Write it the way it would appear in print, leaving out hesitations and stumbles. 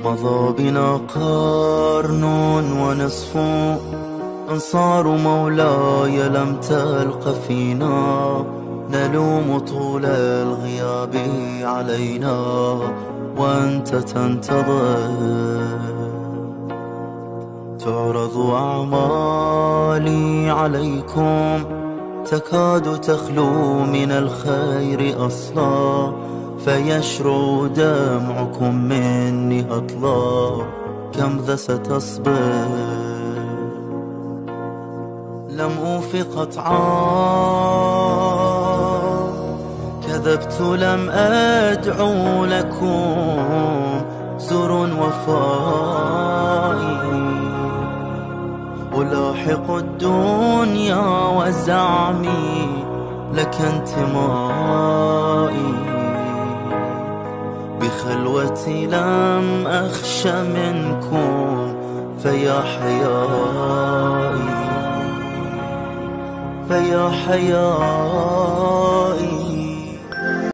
مضى بنا قرن ونصف، أنصار مولاي لم تلق فينا، نلوم طول الغياب علينا وأنت تنتظر. تعرض أعمالي عليكم، تكاد تخلو من الخير أصلا، فيشرع دمعكم مني أطلى، كم ذا ستصبر. لم أوف قطعا، كذبت لم أدعو لكم، زر وفائي ألاحق الدنيا وزعمي لك انتمائي. بخلوتي لم أخش منكم، فيا حيائي فيا حيائي.